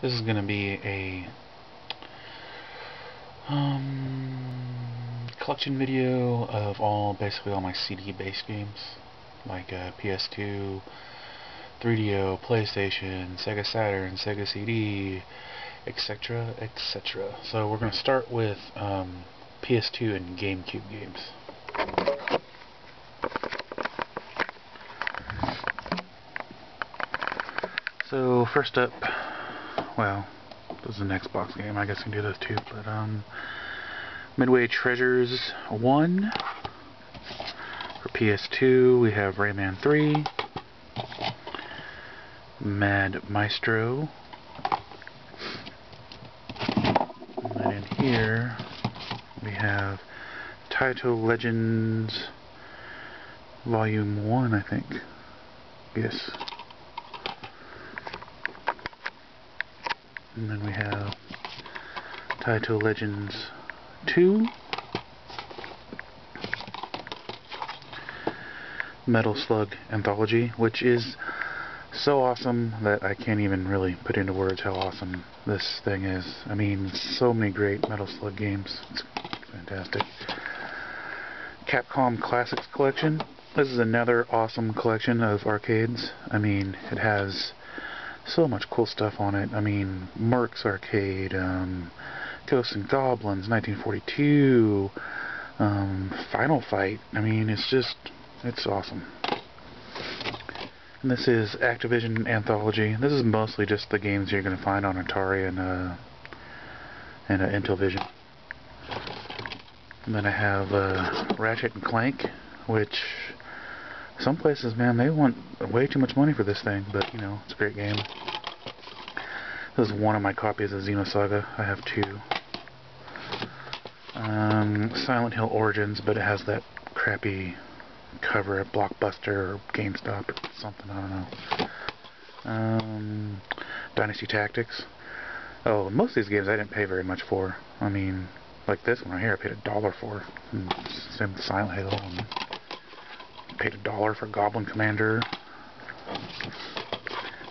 This is going to be a collection video of basically all my CD-based games, like PS2, 3DO, PlayStation, Sega Saturn, Sega CD, etc., etc. So we're going to start with PS2 and GameCube games. So first up, well, this is an Xbox game. I guess I can do those too. But Midway Treasures 1 for PS2. We have Rayman 3, Mad Maestro, and then in here we have Taito Legends Volume 1, I think. Yes. And then we have Taito Legends 2, Metal Slug Anthology, which is so awesome that I can't even really put into words how awesome this thing is. I mean, so many great Metal Slug games. It's fantastic. Capcom Classics Collection. This is another awesome collection of arcades. I mean, it has so much cool stuff on it. I mean, Mercs Arcade, Ghosts and Goblins, 1942, Final Fight. I mean, it's awesome. And this is Activision Anthology. This is mostly just the games you're going to find on Atari and Intellivision. And then I have Ratchet and Clank, which some places, man, they want way too much money for this thing, but, you know, it's a great game. This is one of my copies of Xenosaga. I have two. Silent Hill Origins, but it has that crappy cover at Blockbuster or GameStop or something, I don't know. Dynasty Tactics. Oh, most of these games I didn't pay very much for. I mean, like this one right here, I paid $1 for. And same with Silent Hill. And paid $1 for Goblin Commander.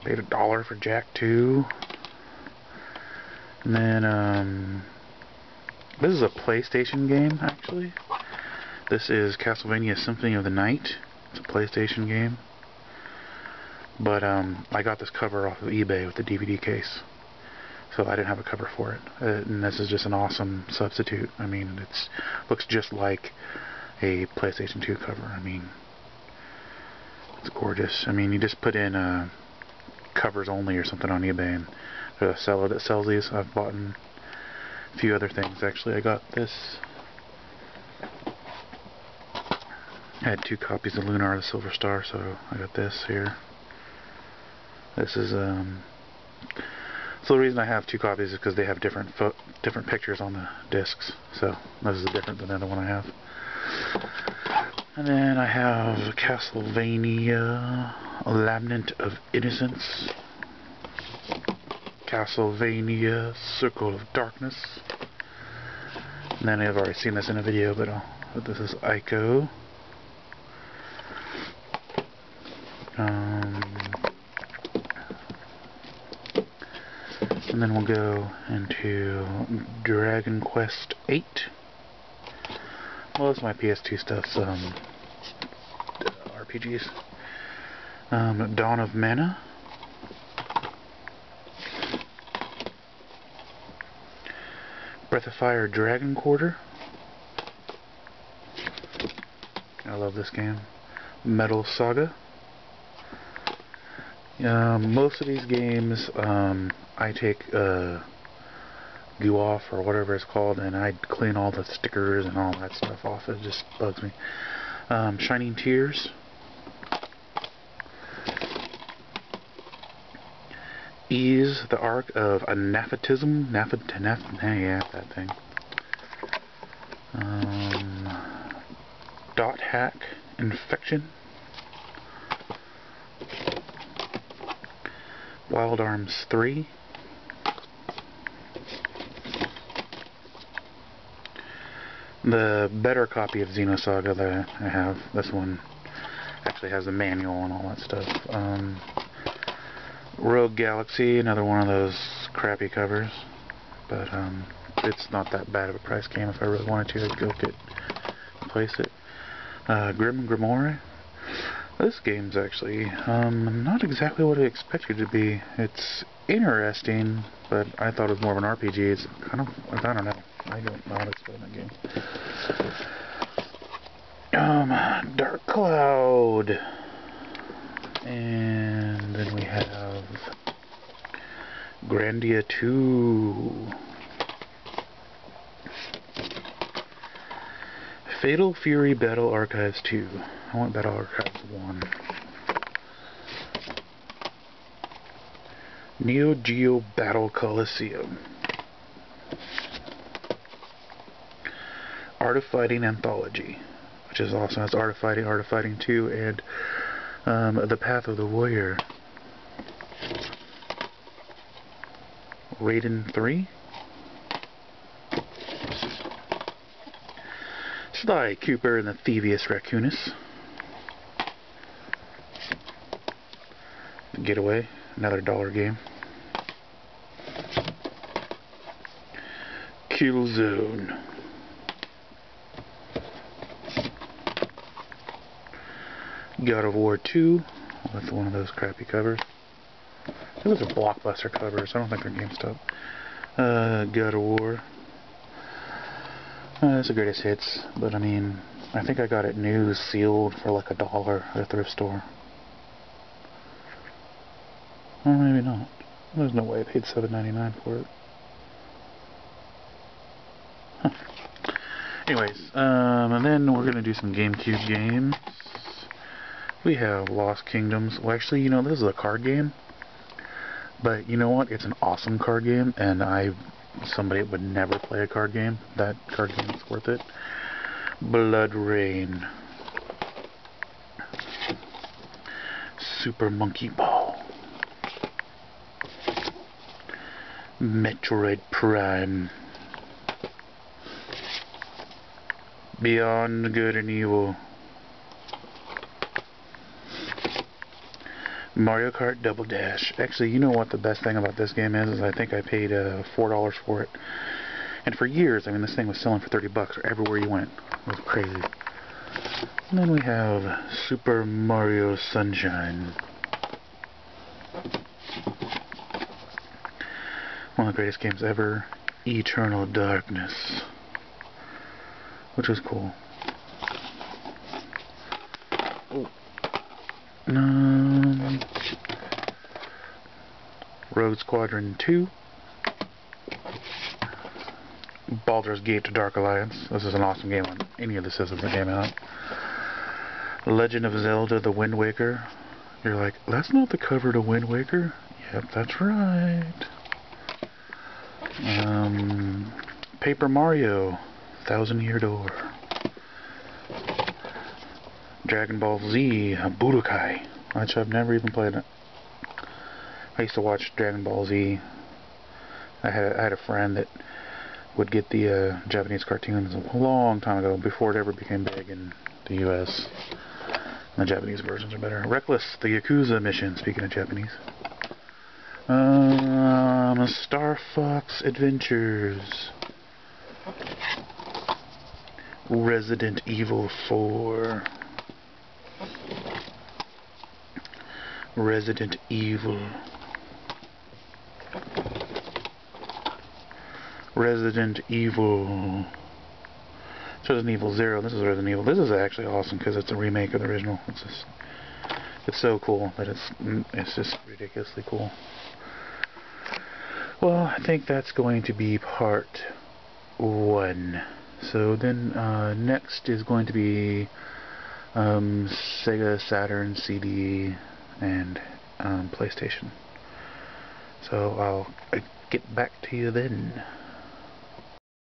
Paid $1 for Jak 2. And then, this is a PlayStation game, actually. This is Castlevania Symphony of the Night. It's a PlayStation game. But, I got this cover off of eBay with the DVD case. So I didn't have a cover for it. And this is just an awesome substitute. I mean, it looks just like a PlayStation 2 cover. I mean, it's gorgeous. I mean, you just put in covers only or something on eBay, and there's a seller that sells these. I've bought a few other things. Actually, I got this. I had 2 copies of Lunar the Silver Star, so I got this here. This is so the reason I have 2 copies is because they have different pictures on the discs. So this is different than the other one I have. And then I have Castlevania Lament of Innocence, Castlevania Circle of Darkness, and then I've already seen this in a video, but this is Ico. And then we'll go into Dragon Quest 8. Most of my PS2 stuff's RPGs. Dawn of Mana. Breath of Fire Dragon Quarter. I love this game. Metal Saga. Most of these games, I take goo off or whatever it's called, and I clean all the stickers and all that stuff off. It just bugs me. Shining Tears. Ease the Arc of Anaphatism. Yeah, that thing. Dot Hack Infection. Wild Arms 3. The better copy of Xenosaga that I have, this one actually has the manual and all that stuff. Rogue Galaxy, another one of those crappy covers, but it's not that bad of a price game. If I really wanted to, I'd go place it. Grim Grimoire. This game's actually not exactly what I expected it to be. It's interesting, but I thought it was more of an RPG. It's kind of, I don't know. I don't know how to explain that game. Dark Cloud. And then we have Grandia 2. Fatal Fury Battle Archives 2. I want Battle Archives 1. Neo Geo Battle Coliseum. Art of Fighting Anthology, which is awesome. That's Art of Fighting 2, and The Path of the Warrior. Raiden 3. Sly Cooper and the Thievius Raccoonus. Getaway, another dollar game. Killzone. God of War 2 with one of those crappy covers. Those are Blockbuster covers. I don't think they're GameStop. God of War. That's the greatest hits, but I mean, I think I got it new, sealed for like $1 at a thrift store. Or maybe not. There's no way I paid $7.99 for it. Huh. Anyways, and then we're gonna do some GameCube games. We have Lost Kingdoms. Well, actually, you know, this is a card game, but you know what? It's an awesome card game, and somebody would never play a card game. That card game is worth it. Blood Rain. Super Monkey Ball. Metroid Prime. Beyond Good and Evil. Mario Kart Double Dash. Actually, you know what the best thing about this game is I think I paid $4 for it. And for years, I mean, this thing was selling for $30 everywhere you went. It was crazy. And then we have Super Mario Sunshine. One of the greatest games ever. Eternal Darkness. Which was cool. Oh. Rogue Squadron 2. Baldur's Gate to Dark Alliance. This is an awesome game on any of the systems that came out. Legend of Zelda The Wind Waker. You're like, that's not the cover to Wind Waker? Yep, that's right. Paper Mario Thousand Year Door. Dragon Ball Z Budokai, which I've never even played it. I used to watch Dragon Ball Z. I had a friend that would get the Japanese cartoons a long time ago, before it ever became big in the US. The Japanese versions are better. Reckless, the Yakuza mission, speaking of Japanese. Star Fox Adventures. Resident Evil 4. Resident Evil. Resident Evil. Resident Evil 0. This is Resident Evil. This is actually awesome because it's a remake of the original. It's so cool that it's just ridiculously cool. Well, I think that's going to be part 1. So then next is going to be Sega, Saturn, CD, and PlayStation. So I'll get back to you then.